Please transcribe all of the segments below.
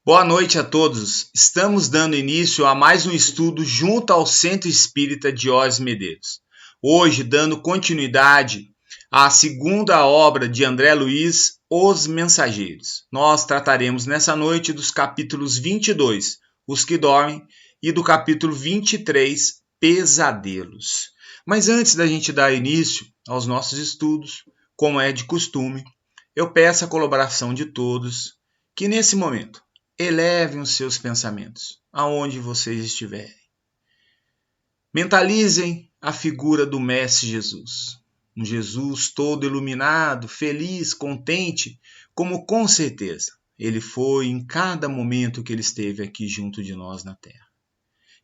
Boa noite a todos. Estamos dando início a mais um estudo junto ao Centro Espírita Diógenes Medeiros. Hoje, dando continuidade à segunda obra de André Luiz, Os Mensageiros. Nós trataremos nessa noite dos capítulos 22, Os que Dormem, e do capítulo 23, Pesadelos. Mas antes da gente dar início aos nossos estudos, como é de costume, eu peço a colaboração de todos que nesse momento elevem os seus pensamentos aonde vocês estiverem. Mentalizem a figura do Mestre Jesus. Um Jesus todo iluminado, feliz, contente, como com certeza ele foi em cada momento que ele esteve aqui junto de nós na Terra.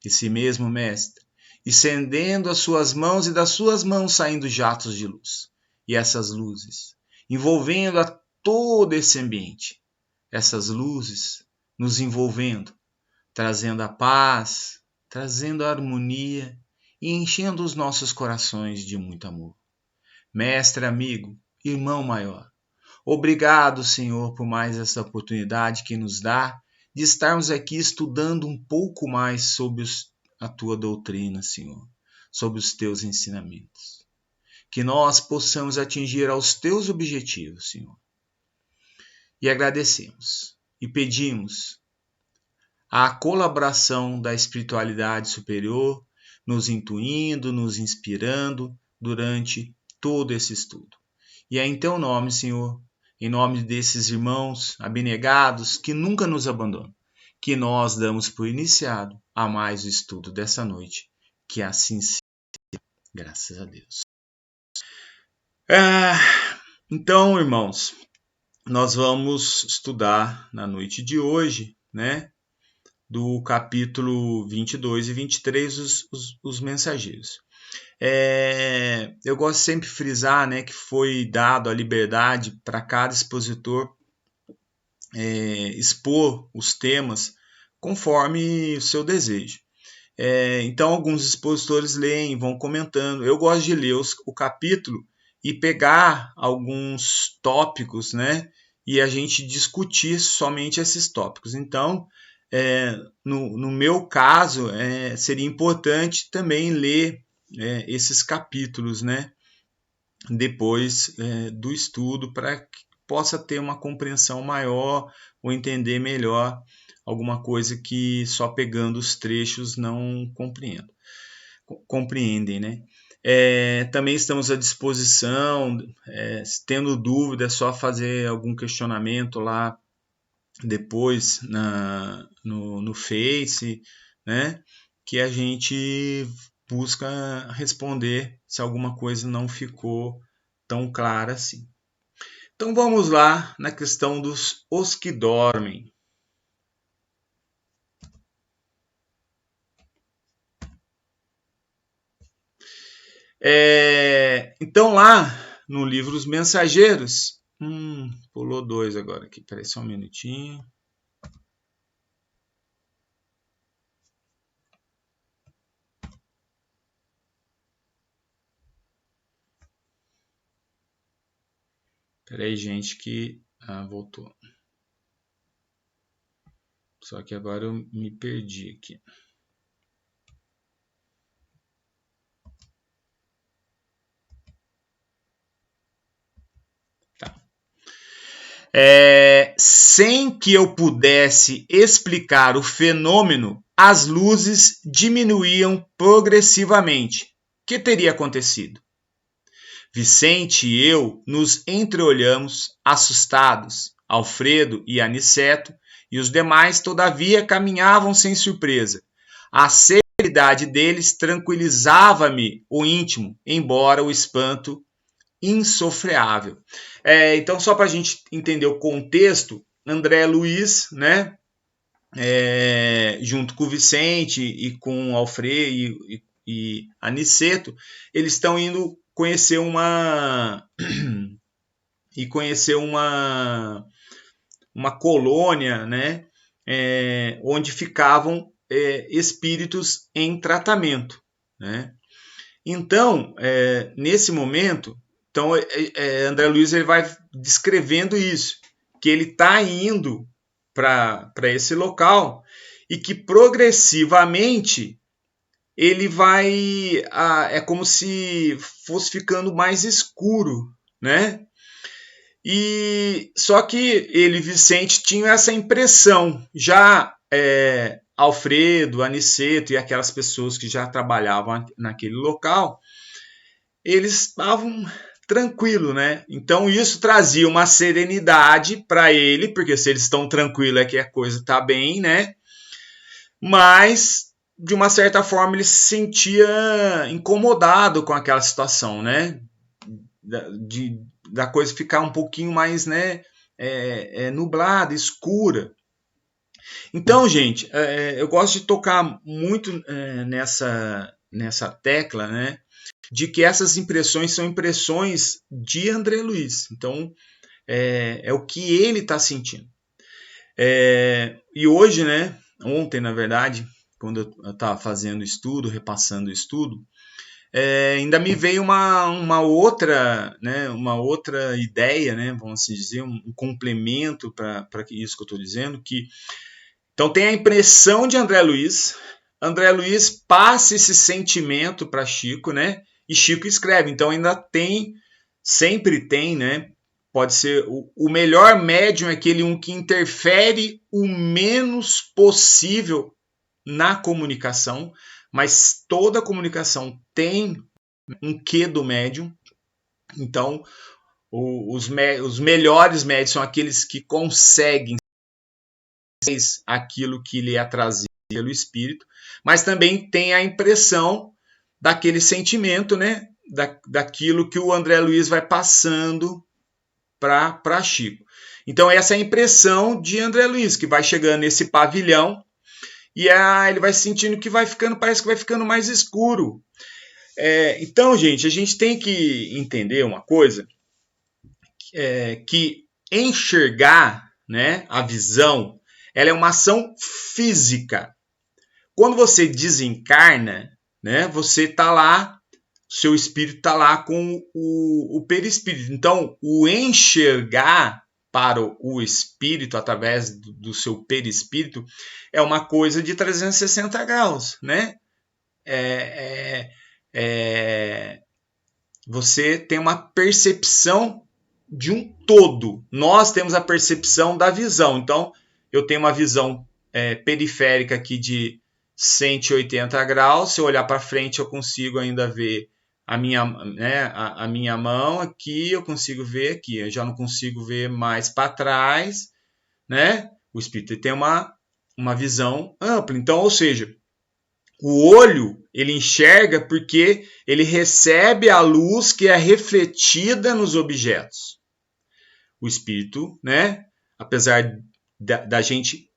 Esse mesmo Mestre, estendendo as suas mãos e das suas mãos saindo jatos de luz. E essas luzes, envolvendo a todo esse ambiente. Essas luzes nos envolvendo, trazendo a paz, trazendo a harmonia e enchendo os nossos corações de muito amor. Mestre, amigo, irmão maior, obrigado, Senhor, por mais essa oportunidade que nos dá de estarmos aqui estudando um pouco mais sobre a tua doutrina, Senhor, sobre os teus ensinamentos. Que nós possamos atingir aos teus objetivos, Senhor. E agradecemos e pedimos a colaboração da espiritualidade superior, nos intuindo, nos inspirando durante todo esse estudo. E é em teu nome, Senhor, em nome desses irmãos abnegados que nunca nos abandonam, que nós damos por iniciado a mais o estudo dessa noite. Que assim seja, graças a Deus. Então, irmãos, nós vamos estudar na noite de hoje, né, do capítulo 22 e 23, os mensageiros. Eu gosto sempre de frisar, né, que foi dado a liberdade para cada expositor expor os temas conforme o seu desejo. Então, alguns expositores leem, vão comentando. Eu gosto de ler o capítulo e pegar alguns tópicos, né, e a gente discutir somente esses tópicos. Então, no meu caso, seria importante também ler esses capítulos, né, depois do estudo, para que possa ter uma compreensão maior ou entender melhor alguma coisa que só pegando os trechos não compreendem, né? Também estamos à disposição, tendo dúvida, é só fazer algum questionamento lá depois no Face, né? Que a gente busca responder se alguma coisa não ficou tão clara assim. Então vamos lá na questão dos os que dormem. Então lá no livro Os Mensageiros, pulou 2 agora aqui, peraí só um minutinho. Peraí, gente, que voltou. Só que agora eu me perdi aqui. Tá. Sem que eu pudesse explicar o fenômeno, as luzes diminuíam progressivamente. O que teria acontecido? Vicente e eu nos entreolhamos, assustados. Alfredo e Aniceto e os demais, todavia, caminhavam sem surpresa. A serenidade deles tranquilizava-me o íntimo, embora o espanto insofreável. Então, só para a gente entender o contexto, André Luiz, né, junto com o Vicente e com o Alfredo e Aniceto, eles estão indo conhecer uma colônia, né, onde ficavam espíritos em tratamento, né? Então, nesse momento, André Luiz ele vai descrevendo isso, que ele está indo para esse local e que progressivamente ele vai, é como se fosse ficando mais escuro, né? E só que ele, Vicente, tinha essa impressão. Já Alfredo, Aniceto e aquelas pessoas que já trabalhavam naquele local, eles estavam tranquilos, né? Então isso trazia uma serenidade para ele, porque se eles estão tranquilos é que a coisa está bem, né? Mas de uma certa forma ele se sentia incomodado com aquela situação, né? Da coisa ficar um pouquinho mais, né, nublada, escura. Então, gente, eu gosto de tocar muito nessa tecla, né, de que essas impressões são impressões de André Luiz. Então, é o que ele está sentindo. E hoje, né, ontem, na verdade, quando eu estava fazendo o estudo, repassando o estudo, ainda me veio uma outra ideia, né, vamos assim dizer, um complemento para isso que eu estou dizendo, que então tem a impressão de André Luiz passa esse sentimento para Chico, né, e Chico escreve, então ainda sempre tem, né, pode ser o melhor médium é aquele que interfere o menos possível na comunicação, mas toda comunicação tem um quê do médium. Então, os melhores médios são aqueles que conseguem aquilo que lhe é trazido pelo espírito, mas também tem a impressão daquele sentimento, né? Daquilo que o André Luiz vai passando para Chico. Então, essa é a impressão de André Luiz, que vai chegando nesse pavilhão e ele vai sentindo que parece que vai ficando mais escuro. Então, gente, a gente tem que entender uma coisa, que enxergar, né, a visão, ela é uma ação física. Quando você desencarna, né, você está lá, seu espírito está lá com o perispírito. Então, o enxergar para o espírito, através do seu perispírito, é uma coisa de 360 graus, né? Você tem uma percepção de um todo. Nós temos a percepção da visão. Então, eu tenho uma visão periférica aqui de 180 graus. Se eu olhar para frente, eu consigo ainda ver a minha mão aqui, eu consigo ver aqui. Eu já não consigo ver mais para trás, né? O espírito tem uma visão ampla. Então, ou seja, o olho, ele enxerga porque ele recebe a luz que é refletida nos objetos. O espírito, né, apesar da gente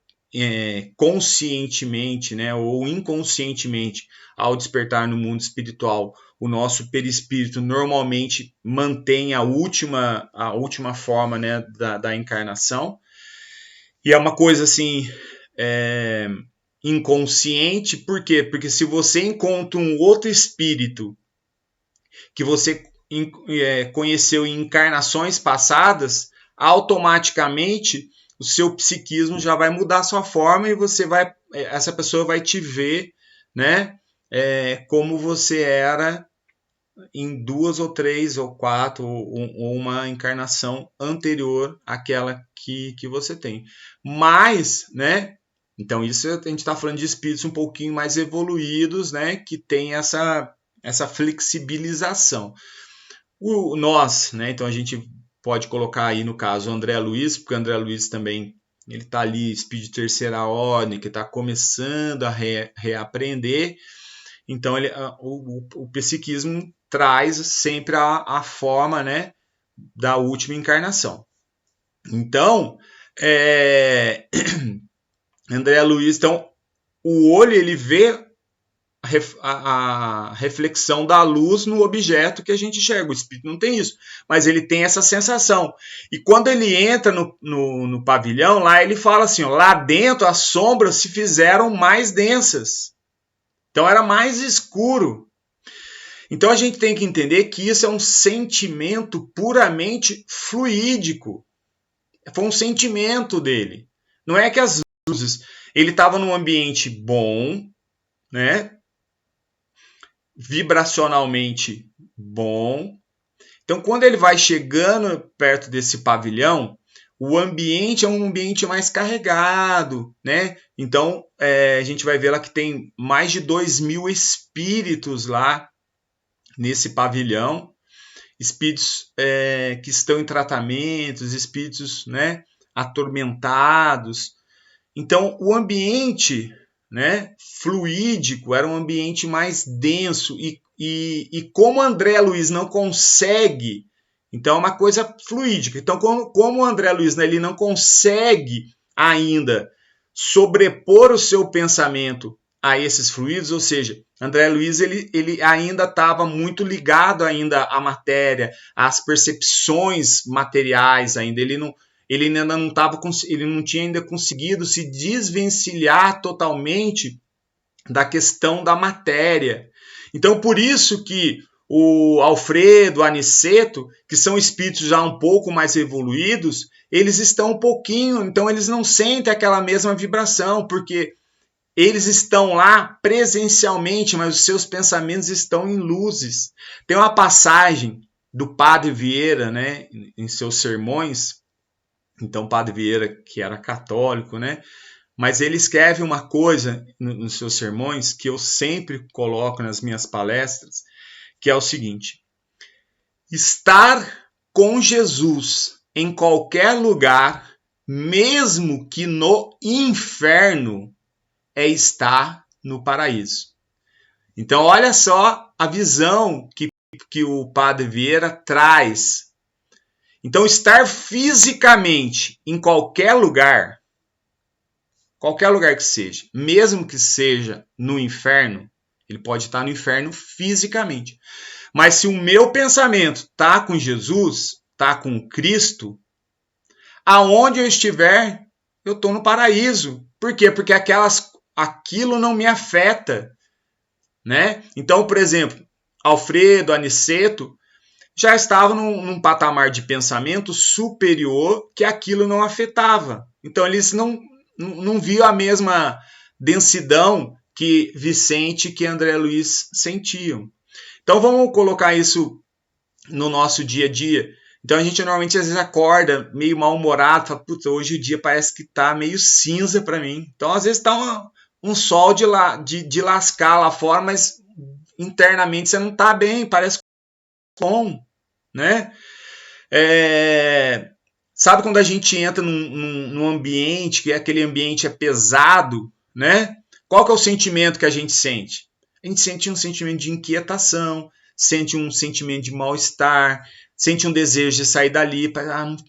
conscientemente, né, ou inconscientemente, ao despertar no mundo espiritual, o nosso perispírito normalmente mantém a última forma, né, da encarnação. E é uma coisa assim... inconsciente, por quê? Porque se você encontra um outro espírito que você conheceu em encarnações passadas, automaticamente o seu psiquismo já vai mudar a sua forma e essa pessoa vai te ver, né, como você era em 2 ou 3 ou 4 ou uma encarnação anterior àquela que você tem. Mas, né, então isso a gente está falando de espíritos um pouquinho mais evoluídos, né, que tem essa flexibilização. Nós, né, então a gente pode colocar aí no caso o André Luiz, porque o André Luiz também ele está ali, espírito de terceira ordem, que está começando a reaprender. Então o psiquismo traz sempre a forma, né, da última encarnação. Então, André Luiz, então, o olho ele vê a reflexão da luz no objeto que a gente enxerga. O espírito não tem isso, mas ele tem essa sensação. E quando ele entra no pavilhão, lá ele fala assim, ó, lá dentro as sombras se fizeram mais densas. Então era mais escuro. Então a gente tem que entender que isso é um sentimento puramente fluídico. Foi um sentimento dele. Não é que as luzes... Ele estava num ambiente bom, né? Vibracionalmente bom. Então, quando ele vai chegando perto desse pavilhão, o ambiente é um ambiente mais carregado, né? Então, a gente vai ver lá que tem mais de 2.000 espíritos lá nesse pavilhão, espíritos que estão em tratamentos, espíritos, né, atormentados. Então, o ambiente, né, fluídico era um ambiente mais denso e como André Luiz não consegue, então é uma coisa fluídica. Então, como o André Luiz, né, ele não consegue ainda sobrepor o seu pensamento a esses fluidos, ou seja, André Luiz ele ainda estava muito ligado ainda à matéria, às percepções materiais ainda, ele ainda não estava, ele não tinha ainda conseguido se desvencilhar totalmente da questão da matéria. Então, por isso que o Alfredo, o Aniceto, que são espíritos já um pouco mais evoluídos, eles estão um pouquinho, então eles não sentem aquela mesma vibração, porque eles estão lá presencialmente, mas os seus pensamentos estão em luzes. Tem uma passagem do Padre Vieira, né, em seus sermões. Então, Padre Vieira, que era católico, né, mas ele escreve uma coisa nos seus sermões que eu sempre coloco nas minhas palestras, que é o seguinte: estar com Jesus em qualquer lugar, mesmo que no inferno, é estar no paraíso. Então, olha só a visão que o Padre Vieira traz. Então, estar fisicamente em qualquer lugar que seja, mesmo que seja no inferno, ele pode estar no inferno fisicamente. Mas se o meu pensamento está com Jesus, está com Cristo, aonde eu estiver, eu estou no paraíso. Por quê? Porque aquilo não me afeta, né? Então, por exemplo, Alfredo, Aniceto já estavam num patamar de pensamento superior que aquilo não afetava. Então, eles não viam a mesma densidão que Vicente e que André Luiz sentiam. Então, vamos colocar isso no nosso dia a dia. Então, a gente normalmente às vezes acorda meio mal-humorado, fala, puta, hoje o dia parece que tá meio cinza para mim. Então, às vezes tá um sol de lascar lá fora, mas internamente você não tá bem, parece bom, né? Sabe quando a gente entra num ambiente, que aquele ambiente é pesado, né? Qual que é o sentimento que a gente sente? A gente sente um sentimento de inquietação, sente um sentimento de mal-estar, sente um desejo de sair dali.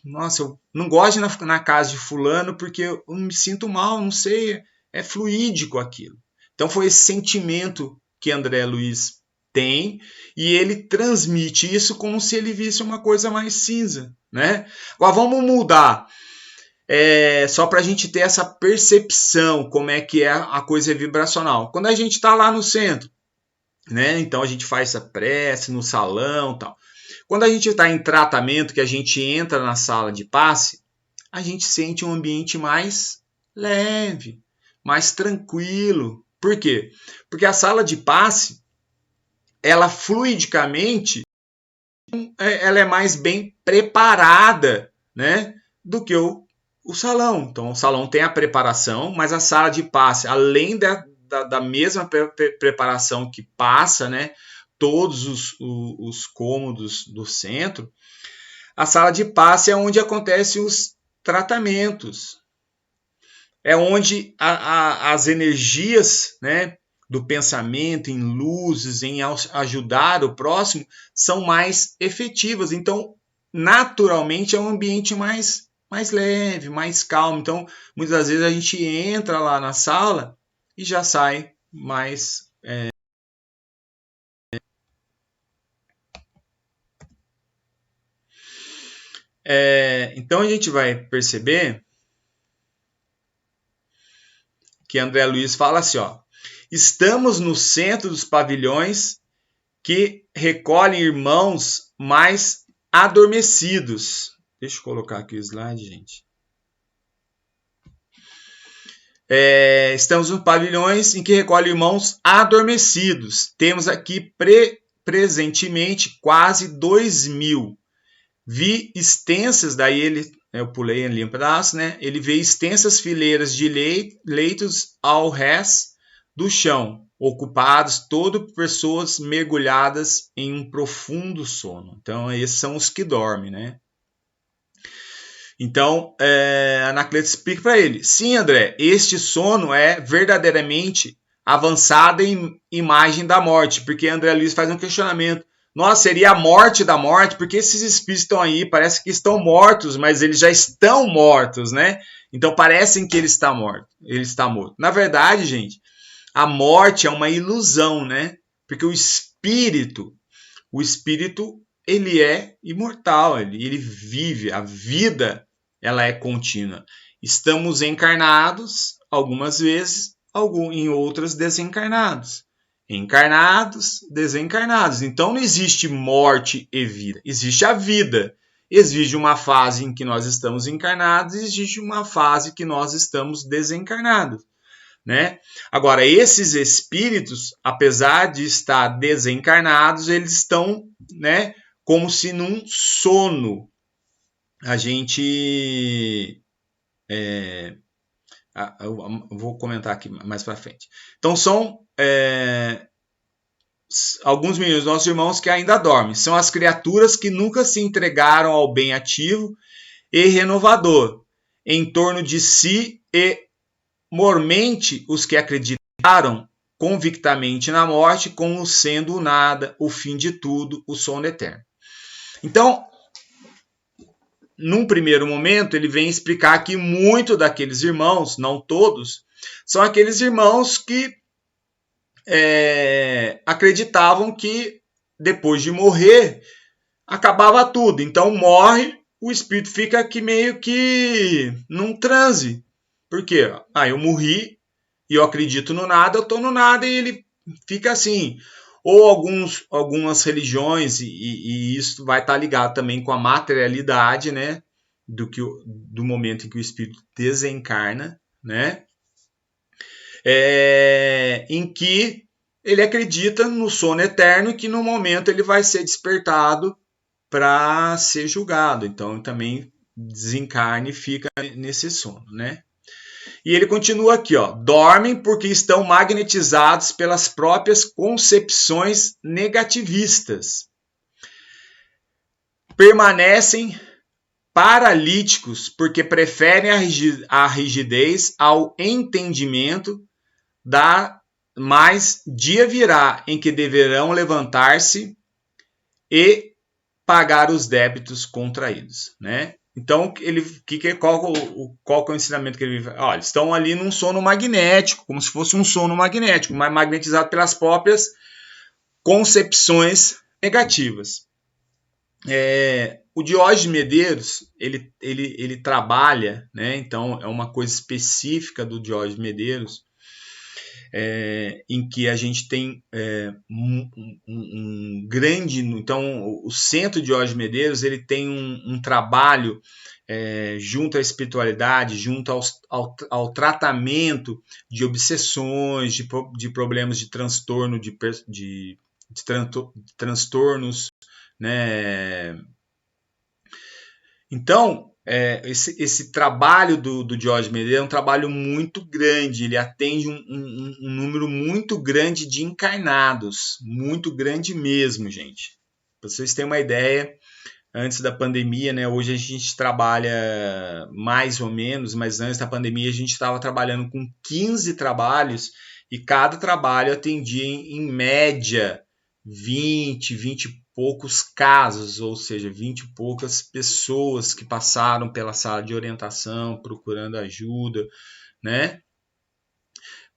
Nossa, eu não gosto de ir na casa de fulano porque eu me sinto mal, não sei, é fluídico aquilo. Então foi esse sentimento que André Luiz tem e ele transmite isso como se ele visse uma coisa mais cinza, né? Agora vamos mudar, só para a gente ter essa percepção como é que é a coisa vibracional. Quando a gente está lá no centro, né? Então a gente faz essa prece no salão, tal. Quando a gente está em tratamento, que a gente entra na sala de passe, a gente sente um ambiente mais leve, mais tranquilo. Por quê? Porque a sala de passe, ela fluidicamente, ela é mais bem preparada, né, do que o salão. Então, o salão tem a preparação, mas a sala de passe, além da mesma preparação que passa, né, todos os cômodos do centro, a sala de passe é onde acontecem os tratamentos. É onde as energias, né, do pensamento, em luzes, em ajudar o próximo, são mais efetivas. Então, naturalmente, é um ambiente mais leve, mais calmo. Então, muitas das vezes a gente entra lá na sala e já sai mais... então, a gente vai perceber que André Luiz fala assim, ó, estamos no centro dos pavilhões que recolhem irmãos mais adormecidos. Deixa eu colocar aqui o slide, gente. Estamos nos pavilhões em que recolhe irmãos adormecidos. Temos aqui presentemente quase 2.000. Vi extensas, daí eu pulei ali um pedaço, né? Ele vê extensas fileiras de leitos ao rés do chão, ocupados todo por pessoas mergulhadas em um profundo sono. Então, esses são os que dormem, né? Então, Anacleto explica para ele: sim, André, este sono é verdadeiramente avançada imagem da morte, porque André Luiz faz um questionamento. Nossa, seria a morte da morte, porque esses espíritos estão aí, parece que estão mortos, mas eles já estão mortos, né? Então parecem que ele está morto. Na verdade, gente, a morte é uma ilusão, né? Porque o espírito, ele é imortal, ele vive, a vida, ela é contínua. Estamos encarnados algumas vezes, em outras desencarnados. Encarnados, desencarnados. Então não existe morte e vida, existe a vida. Existe uma fase em que nós estamos encarnados e existe uma fase que nós estamos desencarnados. Né? Agora, esses espíritos, apesar de estar desencarnados, eles estão, né, como se num sono. A gente... eu vou comentar aqui mais para frente. Então, são alguns meninos, nossos irmãos, que ainda dormem. São as criaturas que nunca se entregaram ao bem ativo e renovador, em torno de si e mormente os que acreditaram convictamente na morte como sendo o nada, o fim de tudo, o sono eterno. Então, num primeiro momento, ele vem explicar que muito daqueles irmãos, não todos, são aqueles irmãos que acreditavam que depois de morrer acabava tudo. Então morre, o espírito fica aqui meio que num transe. Por quê? Eu morri e eu acredito no nada, eu estou no nada, e ele fica assim. Ou algumas religiões, e isso vai estar ligado também com a materialidade, né? Do momento em que o espírito desencarna, né? Em que ele acredita no sono eterno e que no momento ele vai ser despertado para ser julgado. Então também desencarna e fica nesse sono, né? E ele continua aqui, ó: dormem porque estão magnetizados pelas próprias concepções negativistas. Permanecem paralíticos porque preferem a rigidez ao entendimento mas dia virá em que deverão levantar-se e pagar os débitos contraídos, né? Então, qual que é o ensinamento que ele vive? Olha, eles estão ali num sono magnético, como se fosse um sono magnético, mas magnetizado pelas próprias concepções negativas. O Diógenes Medeiros, ele trabalha, né? Então, é uma coisa específica do Diógenes Medeiros, em que a gente tem um grande... Então, o Centro Diógenes Medeiros, ele tem um trabalho junto à espiritualidade, junto ao tratamento de obsessões, de problemas de transtorno, de transtornos, né? Então, esse trabalho do Diógenes Medeiros é um trabalho muito grande, ele atende um número muito grande de encarnados, muito grande mesmo, gente. Para vocês terem uma ideia, antes da pandemia, né, hoje a gente trabalha mais ou menos, mas antes da pandemia a gente estava trabalhando com 15 trabalhos e cada trabalho atendia em média 20 e poucos casos, ou seja, 20 e poucas pessoas que passaram pela sala de orientação procurando ajuda, né?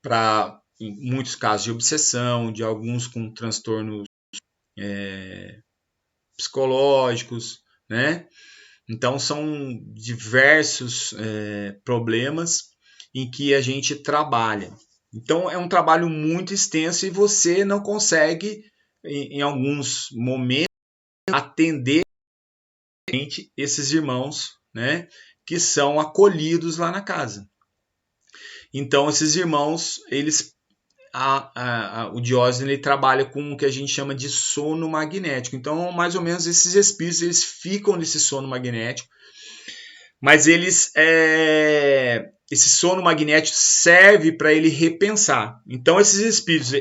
Para muitos casos de obsessão, de alguns com transtornos psicológicos, né? Então são diversos problemas em que a gente trabalha. Então é um trabalho muito extenso e você não consegue, em alguns momentos, atender esses irmãos, né, que são acolhidos lá na casa. Então, esses irmãos, o Diógenes ele trabalha com o que a gente chama de sono magnético. Então, mais ou menos, esses espíritos eles ficam nesse sono magnético, mas esse sono magnético serve para ele repensar. Então, esses espíritos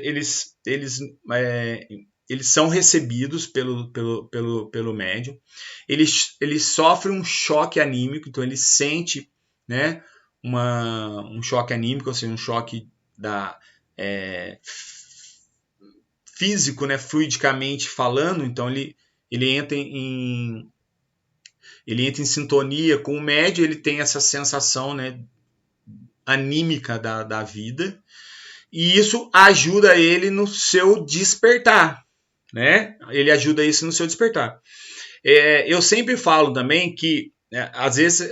eles são recebidos pelo médium, ele sofre um choque anímico, então ele sente, né, um choque anímico, ou seja, um choque físico, né, fluidicamente falando, então ele entra em sintonia com o médium, ele tem essa sensação, né, anímica da vida, e isso ajuda ele no seu despertar, né? Ele ajuda isso no seu despertar. Eu sempre falo também que às vezes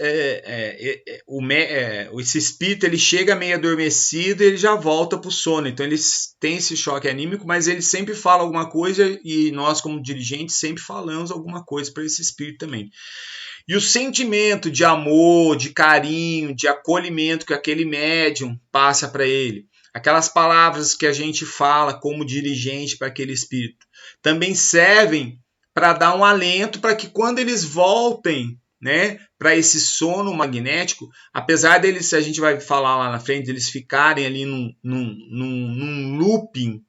esse espírito ele chega meio adormecido e ele já volta para o sono. Então ele tem esse choque anímico, mas ele sempre fala alguma coisa e nós como dirigentes sempre falamos alguma coisa para esse espírito também. E o sentimento de amor, de carinho, de acolhimento que aquele médium passa para ele, aquelas palavras que a gente fala como dirigente para aquele espírito, também servem para dar um alento para que quando eles voltem, né, para esse sono magnético, apesar deles, a gente vai falar lá na frente, eles ficarem ali num looping,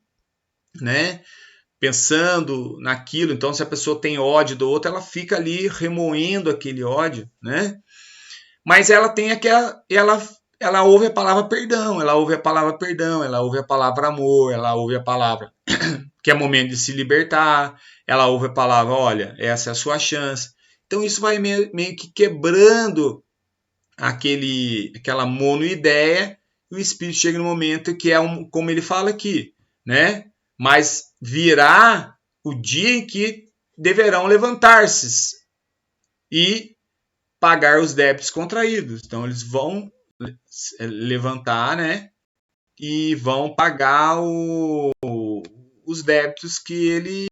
né, pensando naquilo. Então, se a pessoa tem ódio do outro, ela fica ali remoendo aquele ódio, né? Mas ela tem ela ouve a palavra perdão, ela ouve a palavra perdão, ela ouve a palavra amor, ela ouve a palavra que é momento de se libertar, ela ouve a palavra, olha, essa é a sua chance. Então isso vai meio que quebrando aquela monoideia, e o espírito chega no momento que como ele fala aqui, né? Mas virá o dia em que deverão levantar-se e pagar os débitos contraídos. Então eles vão levantar, né? E vão pagar os débitos que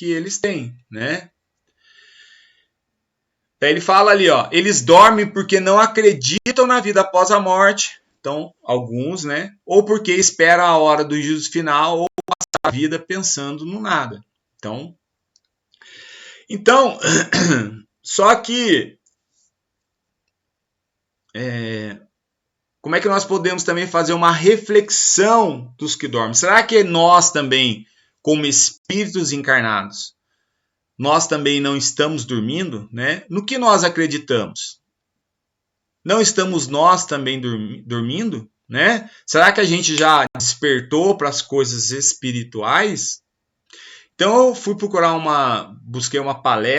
eles têm, né? Daí ele fala ali, ó, eles dormem porque não acreditam na vida após a morte. Então, alguns, né? Ou porque esperam a hora do juízo final, ou passar a vida pensando no nada. Então só que como é que nós podemos também fazer uma reflexão dos que dormem? Será que nós também, como espíritos encarnados, nós também não estamos dormindo, né? No que nós acreditamos? Não estamos nós também dormindo, né? Será que a gente já despertou para as coisas espirituais? Então eu fui busquei uma palestra.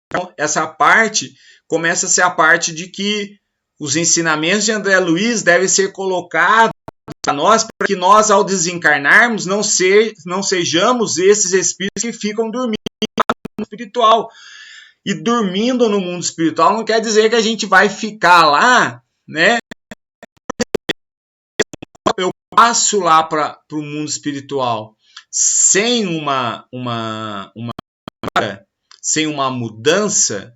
Então, essa parte começa a ser a parte de que os ensinamentos de André Luiz devem ser colocados para nós, para que nós, ao desencarnarmos, não sejamos esses espíritos que ficam dormindo no mundo espiritual. E dormindo no mundo espiritual não quer dizer que a gente vai ficar lá, né? Eu passo lá para o mundo espiritual sem sem uma mudança,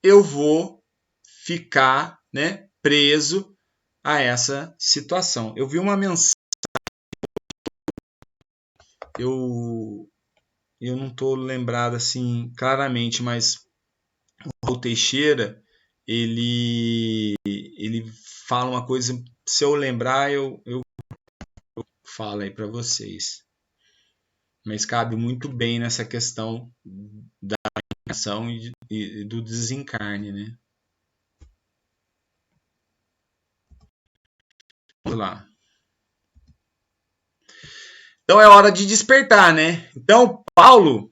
eu vou ficar, né, preso a essa situação. Eu vi uma mensagem, eu não estou lembrado assim claramente, mas o Raul Teixeira ele fala uma coisa, se eu lembrar eu falo aí para vocês, mas cabe muito bem nessa questão da encarnação e do desencarne, né? Vamos lá. Então é hora de despertar, né? Então Paulo,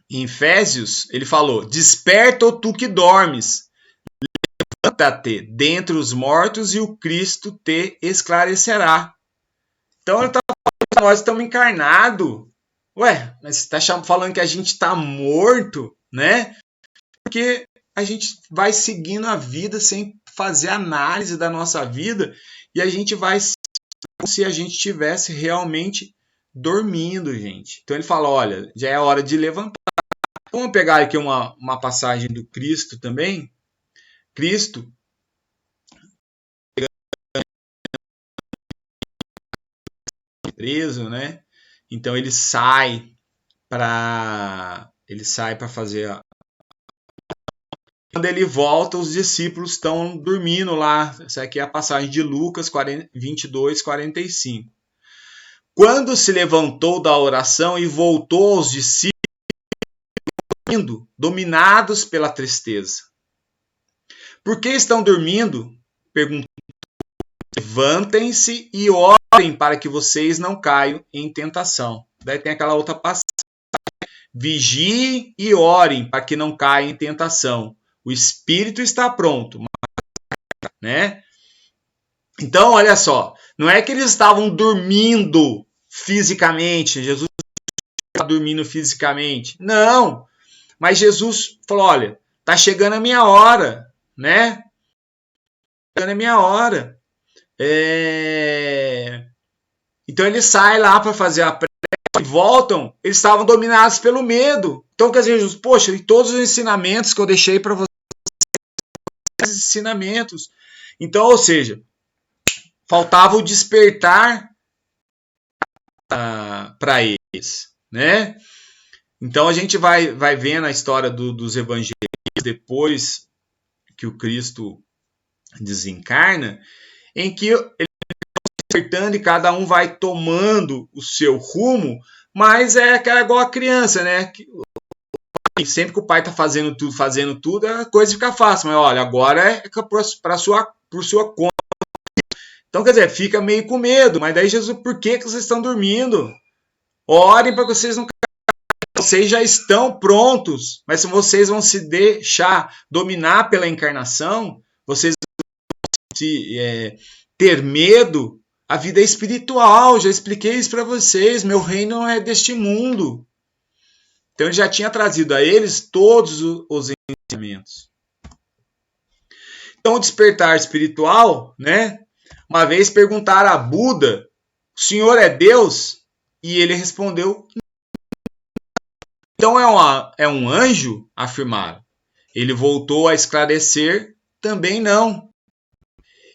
em Efésios, ele falou: desperta, ó tu que dormes, levanta-te dentre os mortos e o Cristo te esclarecerá. Então ele está falando que nós estamos encarnados. Ué, mas você está falando que a gente está morto, né? Porque a gente vai seguindo a vida sem fazer análise da nossa vida e a gente vai como se a gente estivesse realmente dormindo, gente. Então ele fala, olha, já é hora de levantar. Vamos pegar aqui uma passagem do Cristo também. Cristo, preso, né? Então ele sai para fazer quando ele volta, os discípulos estão dormindo lá. Essa aqui é a passagem de Lucas 22, 45. Quando se levantou da oração e voltou aos discípulos, dominados pela tristeza. Por que estão dormindo? Perguntou. Levantem-se e orem para que vocês não caiam em tentação. Daí tem aquela outra passagem. Vigiem e orem para que não caiam em tentação. O espírito está pronto, né? Então, olha só, não é que eles estavam dormindo fisicamente, Jesus estava dormindo fisicamente. Não, mas Jesus falou, olha, tá chegando a minha hora, né? Chegando a minha hora. Então ele sai lá para fazer a prece e voltam, eles estavam dominados pelo medo. Então, quer dizer, Jesus, poxa, e todos os ensinamentos que eu deixei para vocês, ensinamentos. Então, ou seja, faltava o despertar para eles, né? Então a gente vai vendo a história dos evangelhos depois que o Cristo desencarna, em que ele vai despertando e cada um vai tomando o seu rumo, mas é igual a criança, né? Sempre que o pai está fazendo tudo, a coisa fica fácil. Mas olha, agora é por sua conta. Então, quer dizer, fica meio com medo. Mas daí, Jesus, por que vocês estão dormindo? Orem para que vocês não caiam. Vocês já estão prontos. Mas se vocês vão se deixar dominar pela encarnação, vocês vão ter medo. A vida é espiritual. Já expliquei isso para vocês. Meu reino não é deste mundo. Então ele já tinha trazido a eles todos os ensinamentos. Então o despertar espiritual, né? Uma vez perguntaram a Buda, o senhor é Deus? E ele respondeu, então é um anjo? Afirmaram. Ele voltou a esclarecer, também não.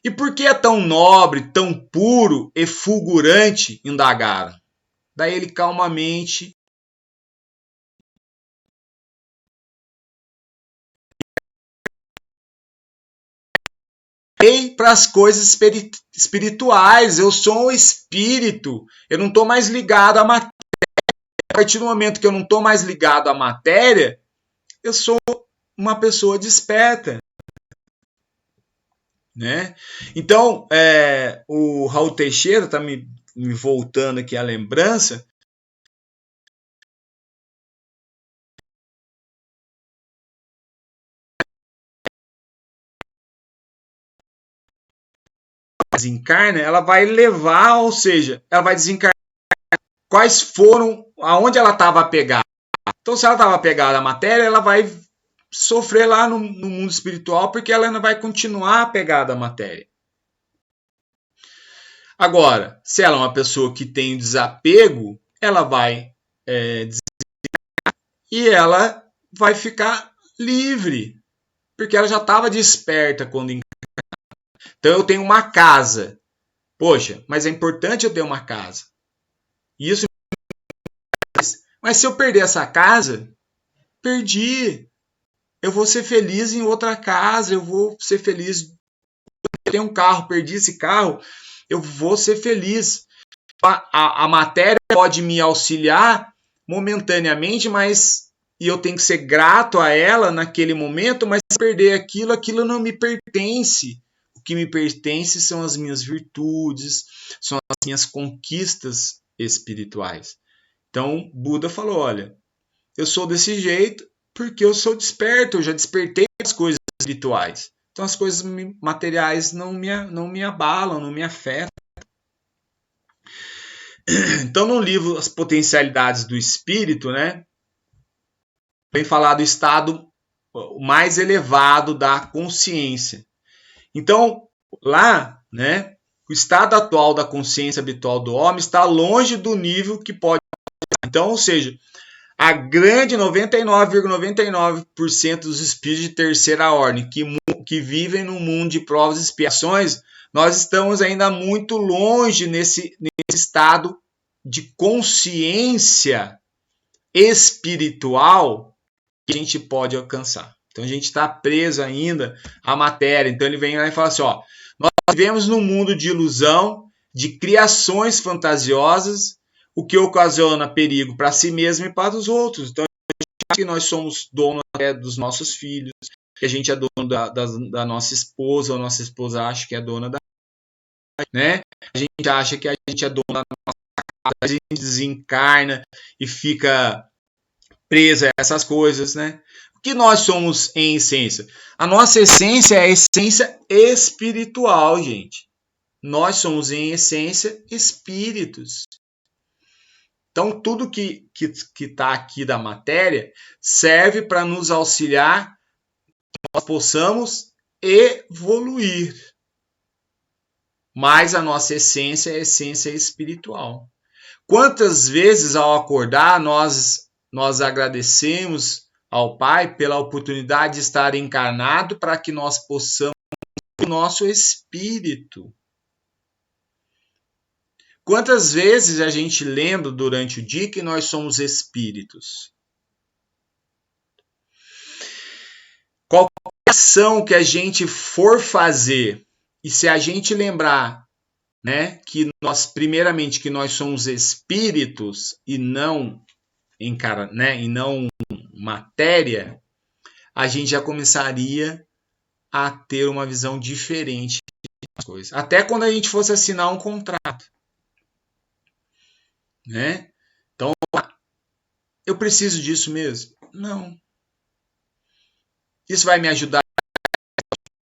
E por que é tão nobre, tão puro e fulgurante? Indagaram. Daí ele calmamente para as coisas espirituais. Eu sou um espírito. Eu não estou mais ligado à matéria. A partir do momento que eu não estou mais ligado à matéria, eu sou uma pessoa desperta. Né? Então, o Raul Teixeira está me voltando aqui a lembrança. Desencarna, ela vai levar, ou seja, ela vai desencarnar quais foram, aonde ela estava apegada. Então, se ela estava apegada à matéria, ela vai sofrer lá no mundo espiritual, porque ela ainda vai continuar apegada à matéria. Agora, se ela é uma pessoa que tem desapego, ela vai e ela vai ficar livre, porque ela já estava desperta quando encarnou. Então eu tenho uma casa. Poxa, mas é importante eu ter uma casa. Isso. Mas se eu perder essa casa, perdi. Eu vou ser feliz em outra casa, eu vou ser feliz. Eu tenho um carro, perdi esse carro, eu vou ser feliz. A matéria pode me auxiliar momentaneamente, mas eu tenho que ser grato a ela naquele momento, mas se perder aquilo não me pertence. O que me pertence são as minhas virtudes, são as minhas conquistas espirituais. Então, Buda falou, olha, eu sou desse jeito porque eu sou desperto, eu já despertei as coisas espirituais. Então, as coisas materiais não me abalam, não me afetam. Então, no livro As Potencialidades do Espírito, né, vem falar do estado mais elevado da consciência. Então, lá, né, o estado atual da consciência habitual do homem está longe do nível que pode. Então, ou seja, A grande 99,99% dos espíritos de terceira ordem que vivem no mundo de provas e expiações, nós estamos ainda muito longe nesse estado de consciência espiritual que a gente pode alcançar. Então a gente está preso ainda à matéria. Então ele vem lá e fala assim, ó, nós vivemos num mundo de ilusão, de criações fantasiosas, o que ocasiona perigo para si mesmo e para os outros. Então, a gente acha que nós somos donos dos nossos filhos, que a gente é dono da nossa esposa, ou a nossa esposa acha que é dona da... Né? A gente acha que a gente é dono da nossa casa, a gente desencarna e fica preso a essas coisas. Né? O que nós somos em essência? A nossa essência é a essência espiritual, gente. Nós somos, em essência, espíritos. Então, tudo que está aqui da matéria serve para nos auxiliar que nós possamos evoluir. Mas a nossa essência é a essência espiritual. Quantas vezes, ao acordar, nós agradecemos ao Pai pela oportunidade de estar encarnado para que nós possamos o nosso espírito. Quantas vezes a gente lembra durante o dia que nós somos espíritos? Qualquer ação que a gente for fazer, e se a gente lembrar, né, que nós, primeiramente, que nós somos espíritos e não e não matéria, a gente já começaria a ter uma visão diferente das coisas. Até quando a gente fosse assinar um contrato. Né? Então, eu preciso disso mesmo? Não. Isso vai me ajudar?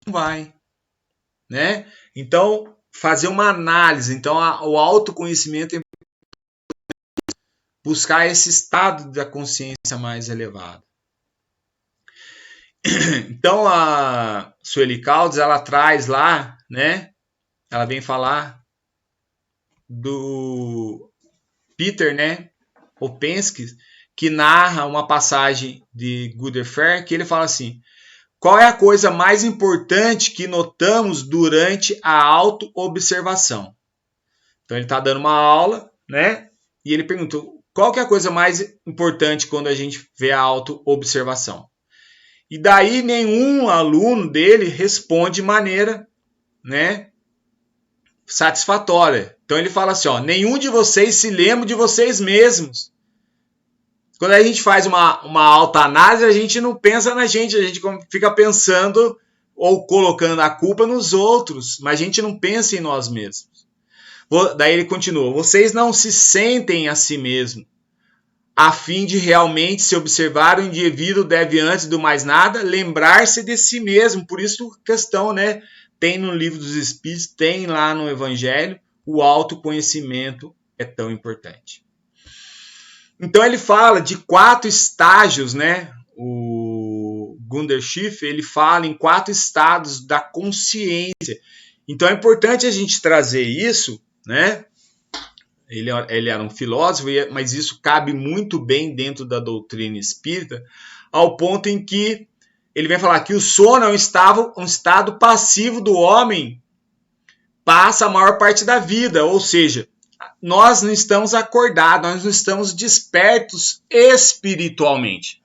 Não vai. Né? Então, fazer uma análise. Então, o autoconhecimento é buscar esse estado da consciência mais elevado. Então, a Sueli Caldas, ela traz lá, né? Ela vem falar do Peter, né? Opensky, que narra uma passagem de Guderfer, que ele fala assim: qual é a coisa mais importante que notamos durante a auto-observação? Então ele está dando uma aula, né? E ele perguntou: qual que é a coisa mais importante quando a gente vê a auto-observação? E daí nenhum aluno dele responde de maneira, né, satisfatória. Então ele fala assim, ó, nenhum de vocês se lembra de vocês mesmos. Quando a gente faz uma autoanálise, a gente não pensa na gente, a gente fica pensando ou colocando a culpa nos outros, mas a gente não pensa em nós mesmos. Daí ele continua, vocês não se sentem a si mesmos, a fim de realmente se observar, o indivíduo deve, antes do mais nada, lembrar-se de si mesmo. Por isso, questão, né? Tem no Livro dos Espíritos, tem lá no Evangelho, o autoconhecimento é tão importante. Então ele fala de 4 estágios, né? O Gunder Schiff, ele fala em 4 estados da consciência. Então é importante a gente trazer isso, né? Ele era um filósofo, mas isso cabe muito bem dentro da doutrina espírita, ao ponto em que ele vem falar que o sono é um estado passivo do homem, passa a maior parte da vida, ou seja, nós não estamos acordados, nós não estamos despertos espiritualmente.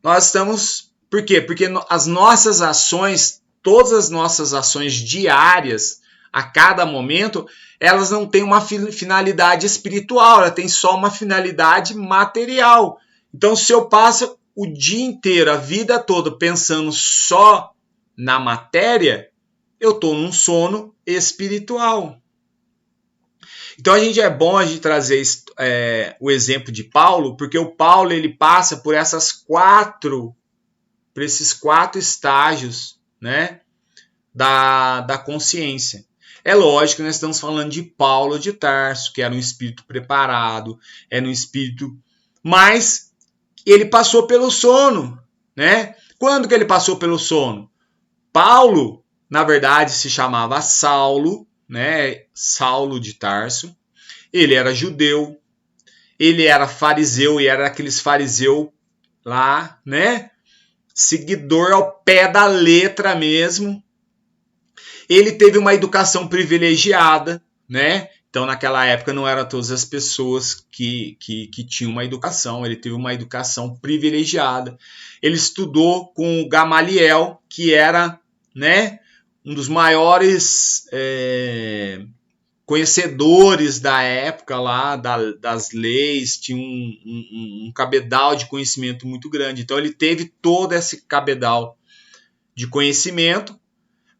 Nós estamos... Por quê? Porque as nossas ações, todas as nossas ações diárias, a cada momento, elas não têm uma finalidade espiritual, ela tem só uma finalidade material. Então, se eu passo o dia inteiro, a vida toda, pensando só na matéria, eu estou num sono espiritual. Então, é bom a gente trazer o exemplo de Paulo, porque o Paulo ele passa por esses 4 estágios, né, da consciência. É lógico que nós estamos falando de Paulo de Tarso, que era um espírito preparado, era um espírito... Mas ele passou pelo sono, né? Quando que ele passou pelo sono? Paulo, na verdade, se chamava Saulo, né? Saulo de Tarso. Ele era judeu. ele era fariseu e era aqueles fariseu lá, né? Seguidor ao pé da letra mesmo. Ele teve uma educação privilegiada, né? Então, naquela época, não eram todas as pessoas que tinham uma educação. Ele teve uma educação privilegiada. Ele estudou com o Gamaliel, que era, né, um dos maiores conhecedores da época lá, das leis. Tinha um cabedal de conhecimento muito grande. Então, ele teve todo esse cabedal de conhecimento,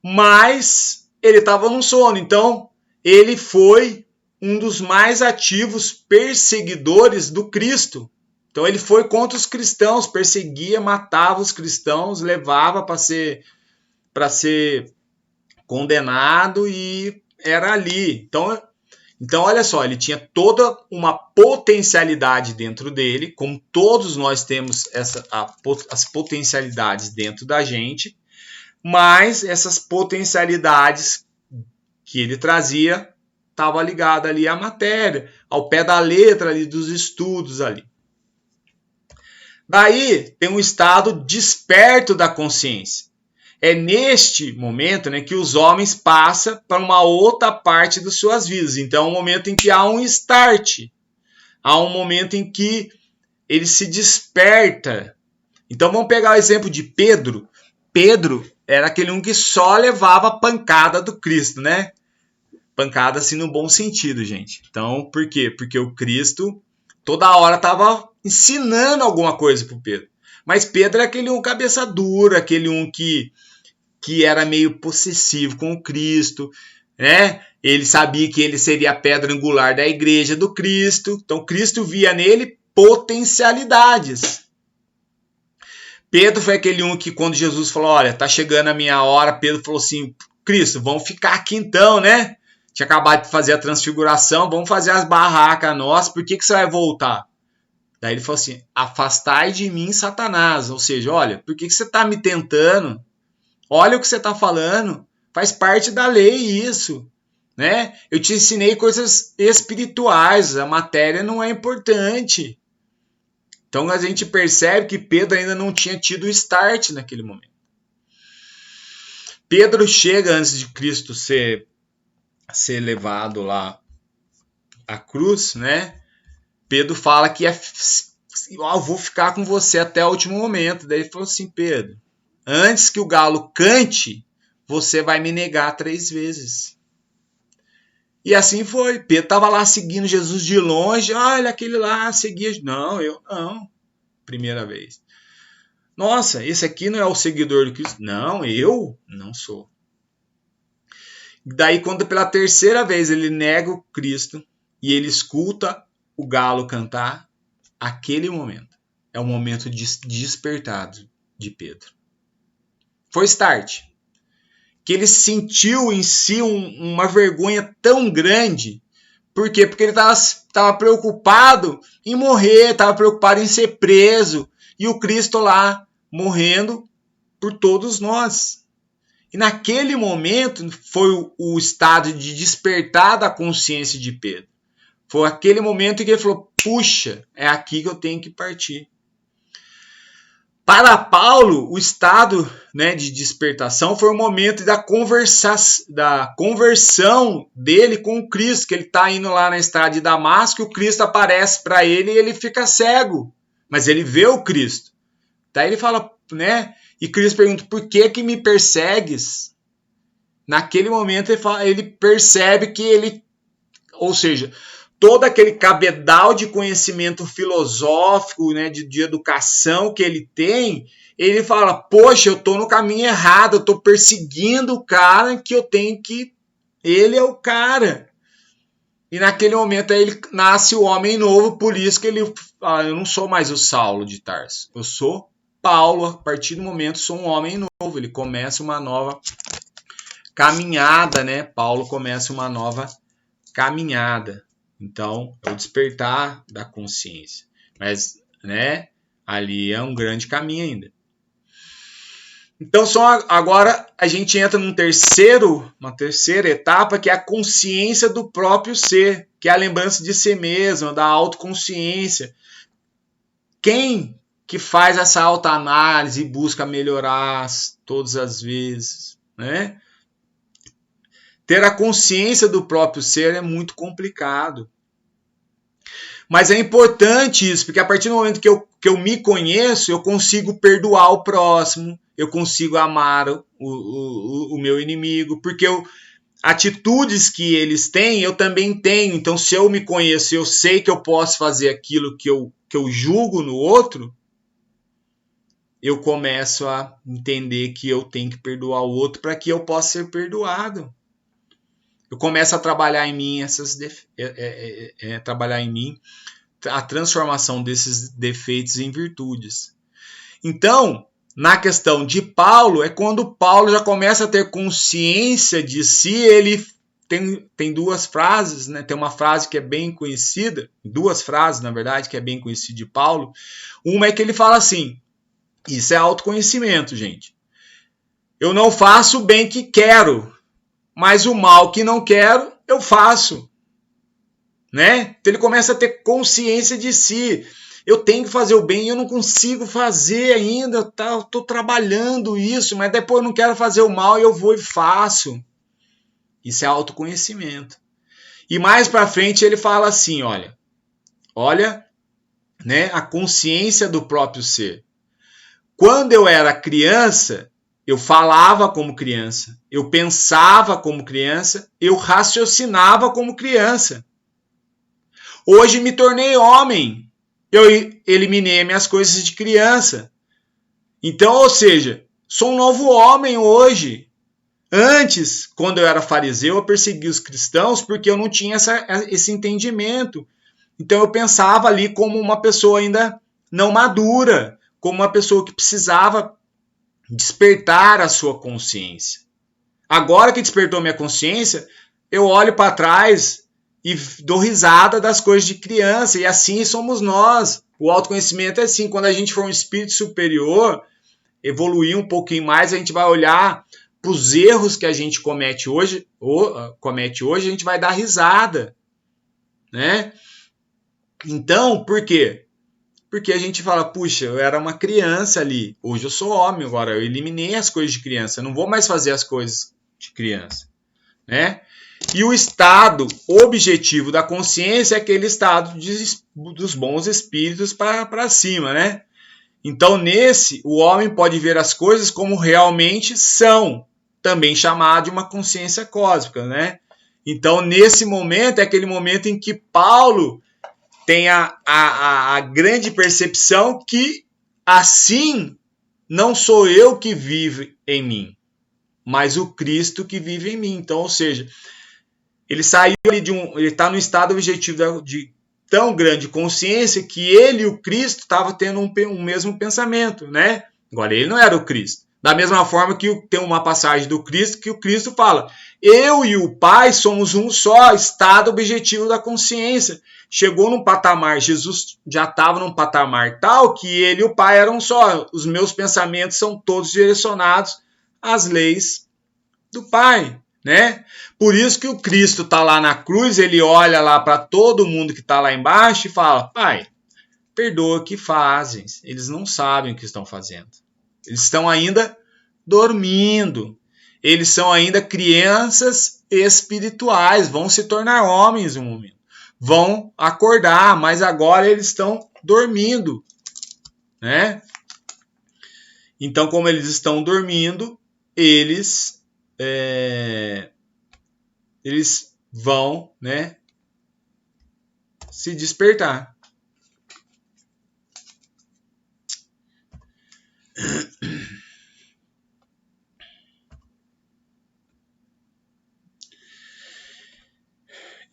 mas ele estava num sono. Então, ele foi um dos mais ativos perseguidores do Cristo. Então ele foi contra os cristãos, perseguia, matava os cristãos, levava para ser condenado e era ali. Então olha só, ele tinha toda uma potencialidade dentro dele, como todos nós temos as potencialidades dentro da gente, mas essas potencialidades que ele trazia estava ligada ali à matéria, ao pé da letra ali dos estudos ali. Daí tem um estado desperto da consciência. É neste momento, né, que os homens passam para uma outra parte das suas vidas. Então é um momento em que há um start, há um momento em que ele se desperta. Então vamos pegar o exemplo de Pedro. Pedro era aquele um que só levava a pancada do Cristo, né? Pancada assim no bom sentido, gente. Então, por quê? Porque o Cristo toda hora estava ensinando alguma coisa para o Pedro. Mas Pedro é aquele um cabeça dura, aquele um que era meio possessivo com o Cristo, né? Ele sabia que ele seria a pedra angular da igreja do Cristo. Então, Cristo via nele potencialidades. Pedro foi aquele um que quando Jesus falou, olha, tá chegando a minha hora, Pedro falou assim, Cristo, vamos ficar aqui então, né? Tinha acabado de fazer a transfiguração, vamos fazer as barracas nossas, por que você vai voltar? Daí ele falou assim, afastai de mim, Satanás. Ou seja, olha, por que você está me tentando? Olha o que você está falando, faz parte da lei isso, né? Eu te ensinei coisas espirituais, a matéria não é importante. Então a gente percebe que Pedro ainda não tinha tido o start naquele momento. Pedro chega antes de Cristo ser levado lá à cruz, né? Pedro fala que eu vou ficar com você até o último momento. Daí ele falou assim, Pedro, antes que o galo cante, você vai me negar 3 vezes. E assim foi. Pedro estava lá seguindo Jesus de longe. Olha, aquele lá seguia. Não, eu não. Primeira vez. Nossa, esse aqui não é o seguidor do Cristo. Não, eu não sou. Daí, quando pela terceira vez ele nega o Cristo e ele escuta o galo cantar, aquele momento é o momento de despertado de Pedro. Foi start. Que ele sentiu em si uma vergonha tão grande. Por quê? Porque ele estava preocupado em morrer, estava preocupado em ser preso. E o Cristo lá morrendo por todos nós. E naquele momento foi o estado de despertar da consciência de Pedro. Foi aquele momento em que ele falou, puxa, é aqui que eu tenho que partir. Para Paulo, o estado, né, de despertação foi o momento da conversão dele com o Cristo, que ele está indo lá na estrada de Damasco, e o Cristo aparece para ele e ele fica cego, mas ele vê o Cristo. Daí ele fala, né, e Cristo pergunta, por que me persegues? Naquele momento ele percebe que ele, ou seja, todo aquele cabedal de conhecimento filosófico, né, de educação que ele tem, ele fala, poxa, eu estou no caminho errado, eu estou perseguindo o cara que eu tenho que... Ele é o cara. E naquele momento aí ele nasce o homem novo, por isso que ele fala, eu não sou mais o Saulo de Tarso, eu sou Paulo, a partir do momento sou um homem novo, ele começa uma nova caminhada, né? Paulo começa uma nova caminhada. Então, é o despertar da consciência. Mas, né, ali é um grande caminho ainda. Então, agora a gente entra uma terceira etapa, que é a consciência do próprio ser, que é a lembrança de si mesmo, da autoconsciência. Quem que faz essa autoanálise e busca melhorar todas as vezes, né? Ter a consciência do próprio ser é muito complicado. Mas é importante isso, porque a partir do momento que eu me conheço, eu consigo perdoar o próximo, eu consigo amar o meu inimigo, porque atitudes que eles têm, eu também tenho. Então, se eu me conheço, eu sei que eu posso fazer aquilo que eu julgo no outro, eu começo a entender que eu tenho que perdoar o outro para que eu possa ser perdoado. Eu começo a trabalhar em mim trabalhar em mim a transformação desses defeitos em virtudes. Então, na questão de Paulo, é quando Paulo já começa a ter consciência de si. Ele tem duas frases, né? Tem uma frase que é bem conhecida, duas frases, na verdade, que é bem conhecida de Paulo. Uma é que ele fala assim, isso é autoconhecimento, gente. Eu não faço o bem que quero, mas o mal que não quero, eu faço. Né? Então ele começa a ter consciência de si. Eu tenho que fazer o bem e eu não consigo fazer ainda. Estou trabalhando isso, mas depois eu não quero fazer o mal e eu vou e faço. Isso é autoconhecimento. E mais para frente ele fala assim, olha, né, a consciência do próprio ser. Quando eu era criança, eu falava como criança, eu pensava como criança, eu raciocinava como criança. Hoje me tornei homem, eu eliminei minhas coisas de criança. Então, ou seja, sou um novo homem hoje. Antes, quando eu era fariseu, eu perseguia os cristãos porque eu não tinha esse entendimento. Então eu pensava ali como uma pessoa ainda não madura, como uma pessoa que precisava despertar a sua consciência. Agora que despertou minha consciência, eu olho para trás e dou risada das coisas de criança, e assim somos nós. O autoconhecimento é assim, quando a gente for um espírito superior, evoluir um pouquinho mais, a gente vai olhar para os erros que a gente comete hoje, a gente vai dar risada, né? Então, por quê? Porque a gente fala, puxa, eu era uma criança ali, hoje eu sou homem, agora eu eliminei as coisas de criança, eu não vou mais fazer as coisas de criança, né? E o estado objetivo da consciência é aquele estado dos bons espíritos para cima, né? Então, nesse, o homem pode ver as coisas como realmente são, também chamado de uma consciência cósmica, né? Então, nesse momento, é aquele momento em que Paulo tem a grande percepção que, assim, não sou eu que vive em mim, mas o Cristo que vive em mim. Então, ou seja, ele saiu ali ele está no estado objetivo de tão grande consciência que ele e o Cristo estavam tendo um mesmo pensamento, né? Agora, ele não era o Cristo. Da mesma forma que tem uma passagem do Cristo que o Cristo fala, eu e o Pai somos um só, estado objetivo da consciência. Chegou num patamar, Jesus já estava num patamar tal que ele e o Pai eram só. Os meus pensamentos são todos direcionados às leis do Pai, né? Por isso que o Cristo está lá na cruz, ele olha lá para todo mundo que está lá embaixo e fala, Pai, perdoa o que fazem, eles não sabem o que estão fazendo. Eles estão ainda dormindo. Eles são ainda crianças espirituais, vão se tornar homens em um momento. Vão acordar, mas agora eles estão dormindo, né? Então, como eles estão dormindo, eles vão, né, se despertar.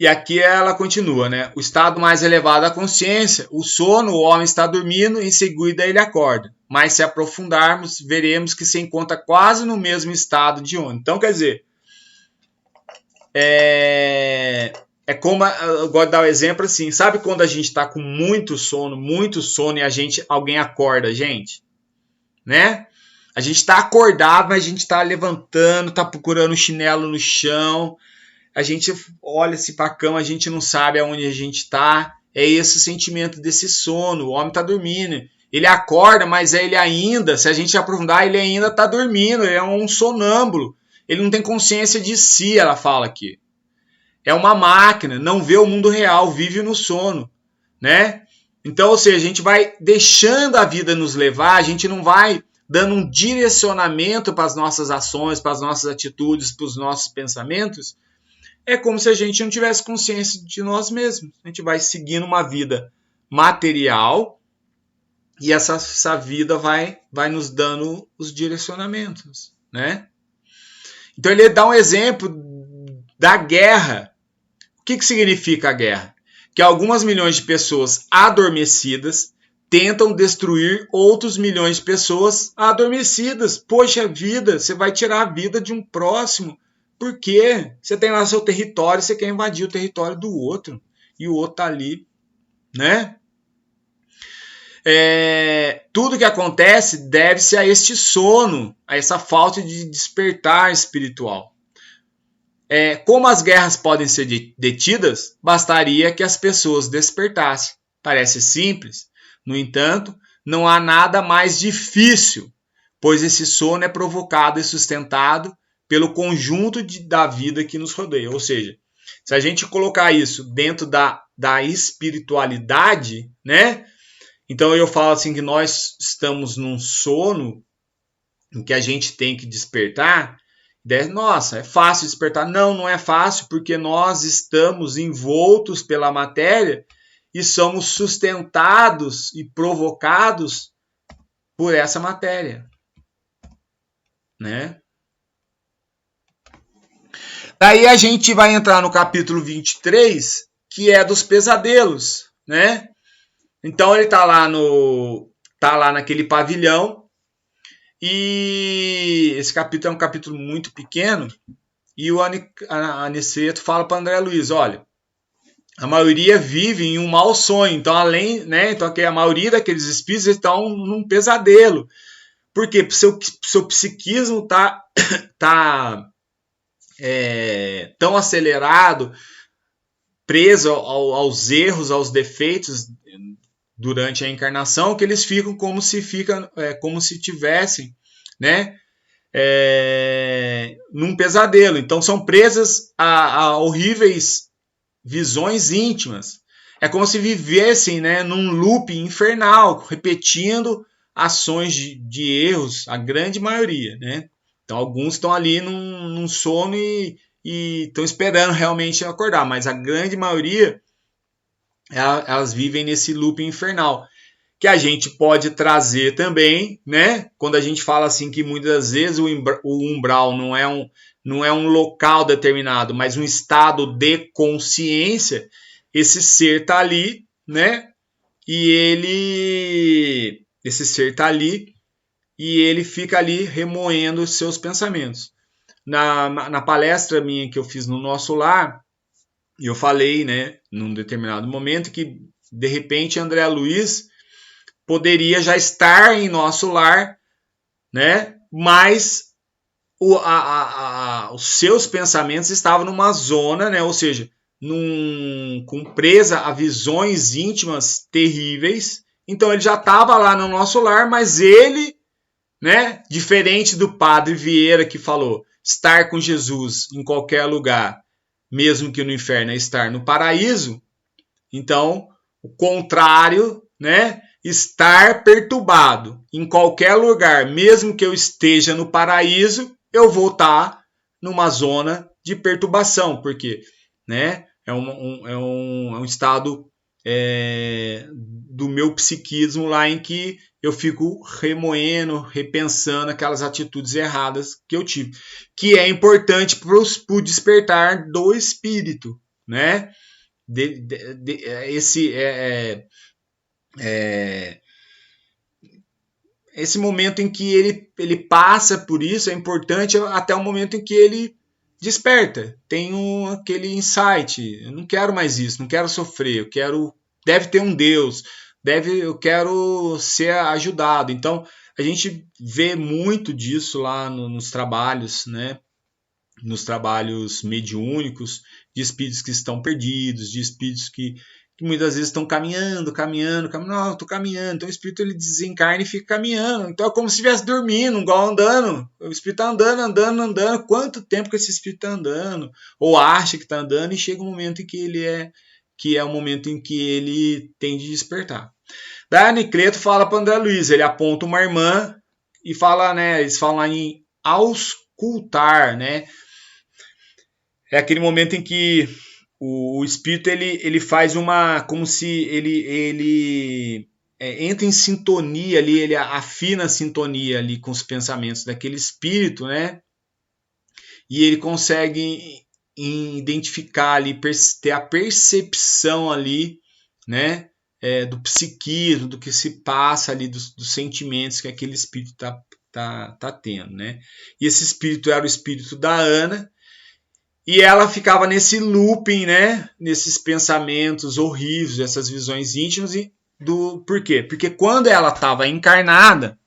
E aqui ela continua, né? O estado mais elevado da consciência, o sono, o homem está dormindo, em seguida ele acorda. Mas se aprofundarmos, veremos que se encontra quase no mesmo estado de ontem. Então, quer dizer, como, eu gosto de dar um exemplo assim, sabe quando a gente está com muito sono e alguém acorda a gente, né? A gente está acordado, mas a gente está levantando, está procurando chinelo no chão. A gente olha-se para a cama, a gente não sabe aonde a gente está. É esse sentimento desse sono. O homem está dormindo. Ele acorda, mas ele ainda, se a gente aprofundar, ele ainda está dormindo. Ele é um sonâmbulo. Ele não tem consciência de si, ela fala aqui. É uma máquina, não vê o mundo real, vive no sono, né? Então, ou seja, a gente vai deixando a vida nos levar, a gente não vai dando um direcionamento para as nossas ações, para as nossas atitudes, para os nossos pensamentos. É como se a gente não tivesse consciência de nós mesmos. A gente vai seguindo uma vida material e essa vida vai nos dando os direcionamentos, né? Então ele dá um exemplo da guerra. O que significa a guerra? Que algumas milhões de pessoas adormecidas tentam destruir outros milhões de pessoas adormecidas. Poxa vida, você vai tirar a vida de um próximo. Por quê? Você tem lá seu território, você quer invadir o território do outro. E o outro tá ali, né? Tudo que acontece deve-se a este sono, a essa falta de despertar espiritual. Como as guerras podem ser detidas, bastaria que as pessoas despertassem. Parece simples, no entanto, não há nada mais difícil, pois esse sono é provocado e sustentado pelo conjunto da vida que nos rodeia. Ou seja, se a gente colocar isso dentro da espiritualidade, né? Então eu falo assim que nós estamos num sono em que a gente tem que despertar. Nossa, é fácil despertar. Não, não é fácil, porque nós estamos envoltos pela matéria e somos sustentados e provocados por essa matéria, né? Daí a gente vai entrar no capítulo 23, que é dos pesadelos, né? Então ele tá lá naquele pavilhão. E esse capítulo é um capítulo muito pequeno. E o Aniceto fala para André Luiz, olha, a maioria vive em um mau sonho. Então, então a maioria daqueles espíritos estão num pesadelo. Por quê? Porque seu psiquismo tá tão acelerado, preso aos erros, aos defeitos durante a encarnação, que eles ficam como se tivessem, né, num pesadelo. Então são presas a horríveis visões íntimas. É como se vivessem, né, num loop infernal, repetindo ações de erros, a grande maioria, né? Então alguns estão ali num sono e estão esperando realmente acordar, mas a grande maioria elas vivem nesse loop infernal, que a gente pode trazer também, né? Quando a gente fala assim que muitas vezes o umbral não é um local determinado, mas um estado de consciência, esse ser está ali, né? Esse ser está ali e ele fica ali remoendo os seus pensamentos. Na palestra minha que eu fiz no Nosso Lar, eu falei, né, num determinado momento, que de repente André Luiz poderia já estar em Nosso Lar, né, mas os seus pensamentos estavam numa zona, né, ou seja, com presa a visões íntimas terríveis. Então ele já estava lá no Nosso Lar, mas ele, né, diferente do Padre Vieira que falou, estar com Jesus em qualquer lugar, mesmo que no inferno, é estar no paraíso. Então, o contrário, né? Estar perturbado em qualquer lugar, mesmo que eu esteja no paraíso, eu vou estar numa zona de perturbação, porque, né? É um estado do meu psiquismo lá em que eu fico remoendo, repensando aquelas atitudes erradas que eu tive, que é importante para o despertar do espírito, né? Esse momento em que ele passa por isso é importante até o momento em que ele desperta, tem aquele insight, eu não quero mais isso, não quero sofrer, deve ter um Deus, eu quero ser ajudado. Então a gente vê muito disso lá nos trabalhos, né? Nos trabalhos mediúnicos, de espíritos que estão perdidos, de espíritos que muitas vezes estão caminhando. Não, estou caminhando. Então o espírito ele desencarna e fica caminhando. Então é como se estivesse dormindo, igual andando. O espírito está andando. Quanto tempo que esse espírito está andando? Ou acha que está andando e chega um momento em que é o momento em que ele tem de despertar. Daí Anacleto fala para André Luiz, ele aponta uma irmã e fala, né? Eles falam lá em auscultar, né? É aquele momento em que o espírito ele faz uma, como se ele entra em sintonia ali, ele afina a sintonia ali com os pensamentos daquele espírito, né? E ele consegue identificar ali, ter a percepção ali, né? Do psiquismo, do que se passa ali, dos sentimentos que aquele espírito tá tendo, né? E esse espírito era o espírito da Ana. E ela ficava nesse looping, né? Nesses pensamentos horríveis, essas visões íntimas. Por quê? Porque quando ela estava encarnada,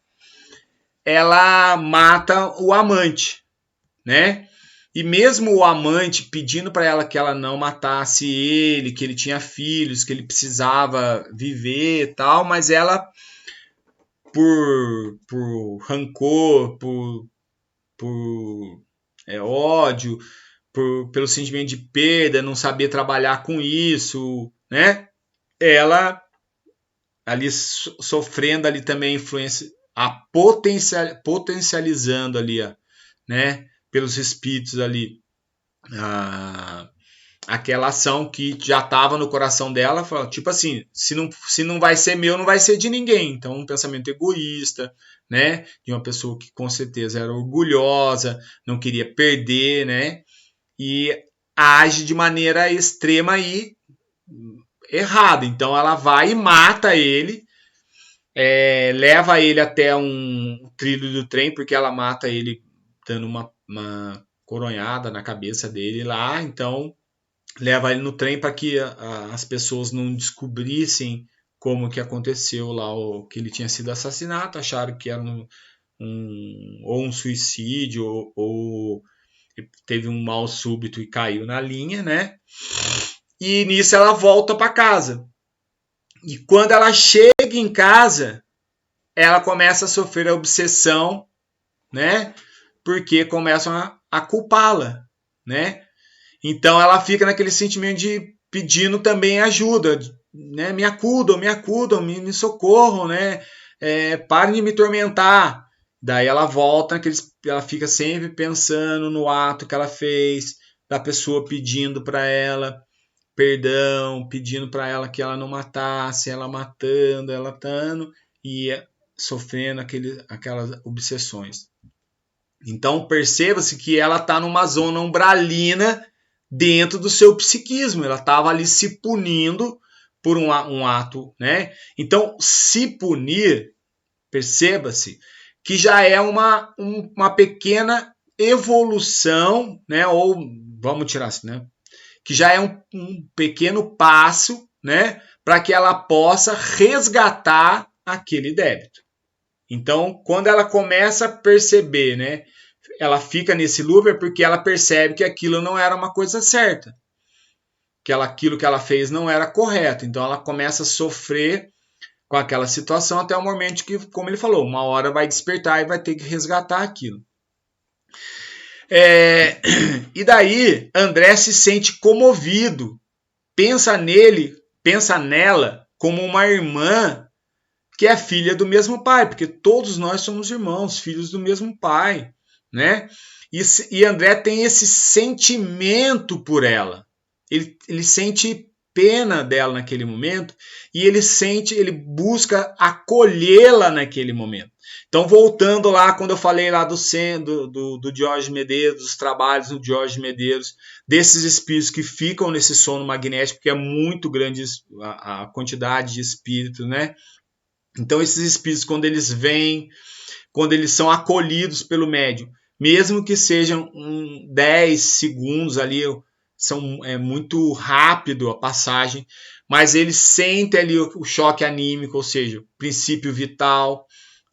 ela mata o amante, né? E mesmo o amante pedindo para ela que ela não matasse ele, que ele tinha filhos, que ele precisava viver e tal, mas ela, por rancor, por ódio, pelo sentimento de perda, não saber trabalhar com isso, né? Ela ali sofrendo ali também a influência, potencializando ali, né? Pelos espíritos ali, aquela ação que já estava no coração dela, tipo assim, se não vai ser meu, não vai ser de ninguém. Então, um pensamento egoísta, né? De uma pessoa que com certeza era orgulhosa, não queria perder, né? E age de maneira extrema e errada. Então ela vai e mata ele, leva ele até um trilho do trem, porque ela mata ele dando uma coronhada na cabeça dele lá. Então leva ele no trem para que as pessoas não descobrissem como que aconteceu lá, que ele tinha sido assassinado, acharam que era ou um suicídio ou teve um mal súbito e caiu na linha, né? E nisso ela volta para casa. E quando ela chega em casa, ela começa a sofrer a obsessão, né? Porque começam a culpá-la, né? Então ela fica naquele sentimento de pedindo também ajuda, né? Me acudam, me socorram, né? Parem de me tormentar. Daí ela volta, ela fica sempre pensando no ato que ela fez, da pessoa pedindo para ela perdão, pedindo para ela que ela não matasse, ela matando, ela tando e sofrendo aquelas obsessões. Então perceba-se que ela está numa zona umbralina dentro do seu psiquismo, ela estava ali se punindo por um ato, né? Então se punir, perceba-se que já é uma pequena evolução, né? Ou vamos tirar assim, né? Que já é um pequeno passo, né? Para que ela possa resgatar aquele débito. Então, quando ela começa a perceber, né? Ela fica nesse loop porque ela percebe que aquilo não era uma coisa certa. Que aquilo que ela fez não era correto. Então, ela começa a sofrer com aquela situação até o momento que, como ele falou, uma hora vai despertar e vai ter que resgatar aquilo. E daí André se sente comovido, pensa nela como uma irmã que é filha do mesmo pai, porque todos nós somos irmãos, filhos do mesmo pai, né? E André tem esse sentimento por ela, ele sente pena dela naquele momento e ele busca acolhê-la naquele momento. Então, voltando lá, quando eu falei lá do Diógenes Medeiros, dos trabalhos do Diógenes Medeiros, desses espíritos que ficam nesse sono magnético, que é muito grande a quantidade de espíritos, né? Então, esses espíritos, quando eles vêm, quando eles são acolhidos pelo médium, mesmo que sejam 10 segundos ali, é muito rápido a passagem, mas eles sentem ali o choque anímico, ou seja, o princípio vital,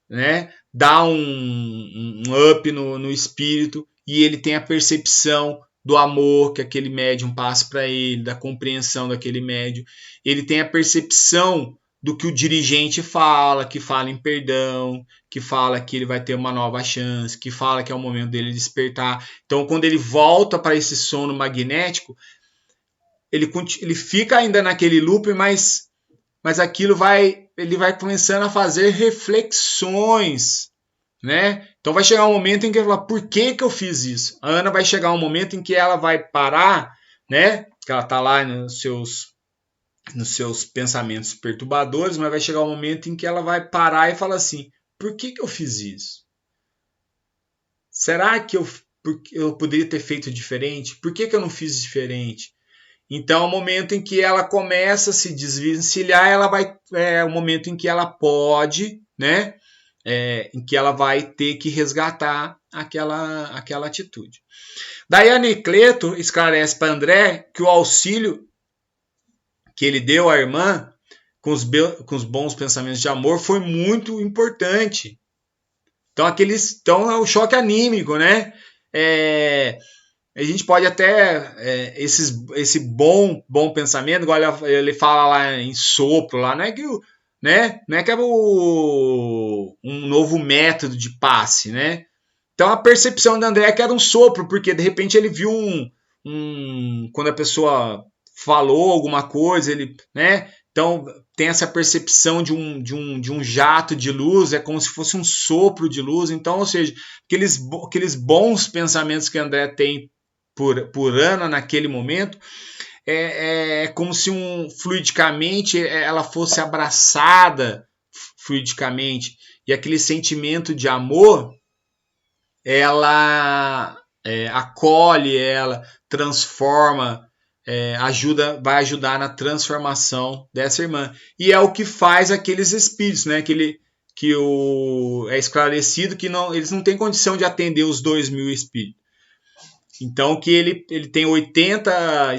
né, dá um up no espírito e ele tem a percepção do amor que aquele médium passa para ele, da compreensão daquele médium. Ele tem a percepção do que o dirigente fala, que fala em perdão, que fala que ele vai ter uma nova chance, que fala que é o momento dele despertar. Então, quando ele volta para esse sono magnético, ele fica ainda naquele loop, mas aquilo ele vai começando a fazer reflexões, né? Então vai chegar um momento em que ele vai falar, por que eu fiz isso? A Ana vai chegar um momento em que ela vai parar, né? Que ela está lá nos seus pensamentos perturbadores, mas vai chegar um momento em que ela vai parar e falar assim, por que eu fiz isso? Será que eu poderia ter feito diferente? Por que eu não fiz diferente? Então, o momento em que ela começa a se desvencilhar, é o momento em que ela pode, né? Em que ela vai ter que resgatar aquela atitude. Daí Anacleto esclarece para André que o auxílio que ele deu à irmã com os bons pensamentos de amor foi muito importante. Então é o choque anímico, né? A gente pode até esse bom pensamento, igual ele fala lá em sopro, lá não é que é um novo método de passe, né? Então a percepção de André é que era um sopro, porque de repente ele viu quando a pessoa falou alguma coisa, ele, né? Então tem essa percepção de um jato de luz, é como se fosse um sopro de luz. Então, ou seja, aqueles bons pensamentos que André tem por Ana naquele momento, é como se fluidicamente ela fosse abraçada fluidicamente, e aquele sentimento de amor ela acolhe ela, transforma, vai ajudar na transformação dessa irmã. E é o que faz aqueles espíritos, né? É esclarecido que eles não têm condição de atender os 2.000 espíritos. Então, que ele tem 80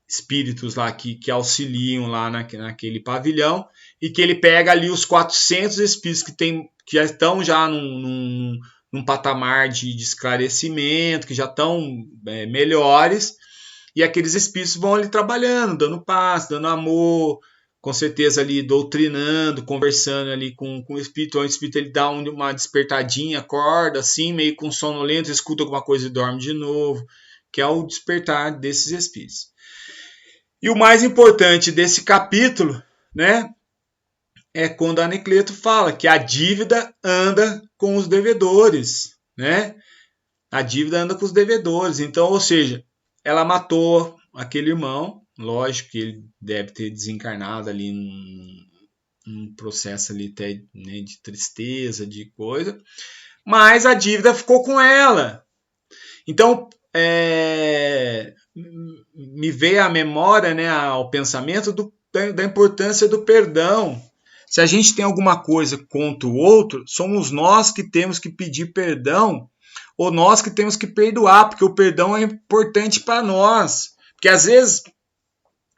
espíritos lá que auxiliam lá naquele pavilhão, e que ele pega ali os 400 espíritos que já estão já num patamar de esclarecimento, que já estão melhores, e aqueles espíritos vão ali trabalhando, dando paz, dando amor, com certeza ali doutrinando, conversando ali com o espírito. O espírito ele dá uma despertadinha, acorda assim, meio com sonolento, escuta alguma coisa e dorme de novo, que é o despertar desses espíritos. E o mais importante desse capítulo, né, é quando Anacleto fala que a dívida anda com os devedores, né? A dívida anda com os devedores. Então, ou seja, ela matou aquele irmão, lógico que ele deve ter desencarnado ali num processo ali até, né, de tristeza, de coisa, mas a dívida ficou com ela. Então, me veio à memória, né, ao pensamento da importância do perdão. Se a gente tem alguma coisa contra o outro, somos nós que temos que pedir perdão, ou nós que temos que perdoar, porque o perdão é importante para nós. Porque às vezes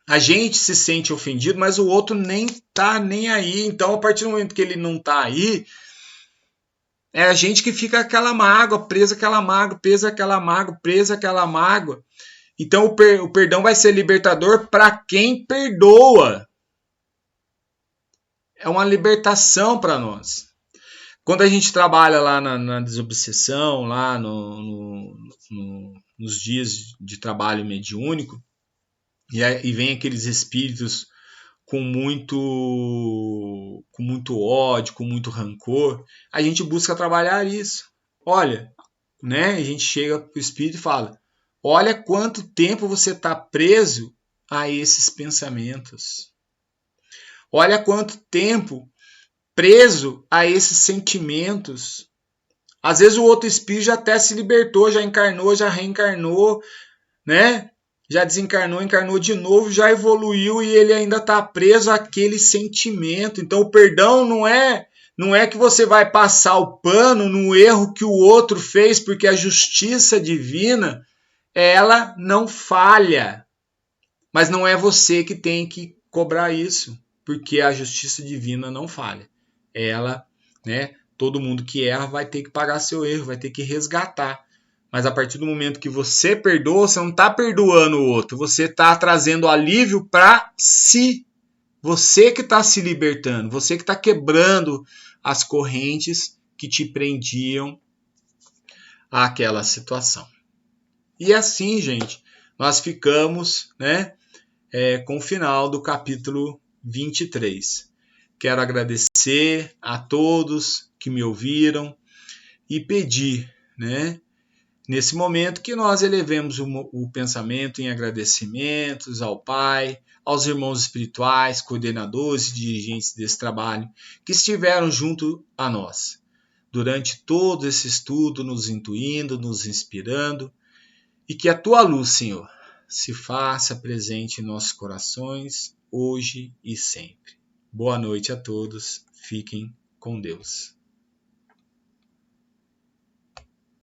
a gente se sente ofendido, mas o outro nem tá nem aí. Então, a partir do momento que ele não tá aí, é a gente que fica aquela mágoa, presa aquela mágoa, presa aquela mágoa. Então, o perdão vai ser libertador para quem perdoa. É uma libertação para nós. Quando a gente trabalha lá na desobsessão, lá nos dias de trabalho mediúnico, e vem aqueles espíritos com muito ódio, com muito rancor, a gente busca trabalhar isso. Olha, né? A gente chega para o espírito e fala, olha quanto tempo você está preso a esses pensamentos. Olha quanto tempo preso a esses sentimentos. Às vezes o outro espírito já até se libertou, já encarnou, já reencarnou, né? Já desencarnou, encarnou de novo, já evoluiu e ele ainda está preso àquele sentimento. Então o perdão não é que você vai passar o pano no erro que o outro fez, porque a justiça divina, ela não falha. Mas não é você que tem que cobrar isso, porque a justiça divina não falha. Ela né? Todo mundo que erra vai ter que pagar seu erro, vai ter que resgatar. Mas a partir do momento que você perdoa, você não está perdoando o outro, você está trazendo alívio para si. Você que está se libertando, você que está quebrando as correntes que te prendiam àquela situação. E assim, gente, nós ficamos, né, com o final do capítulo 23. Quero agradecer a todos que me ouviram e pedir, né, nesse momento que nós elevemos o pensamento em agradecimentos ao Pai, aos irmãos espirituais, coordenadores e dirigentes desse trabalho que estiveram junto a nós durante todo esse estudo, nos intuindo, nos inspirando, e que a tua luz, Senhor, se faça presente em nossos corações, hoje e sempre. Boa noite a todos, fiquem com Deus.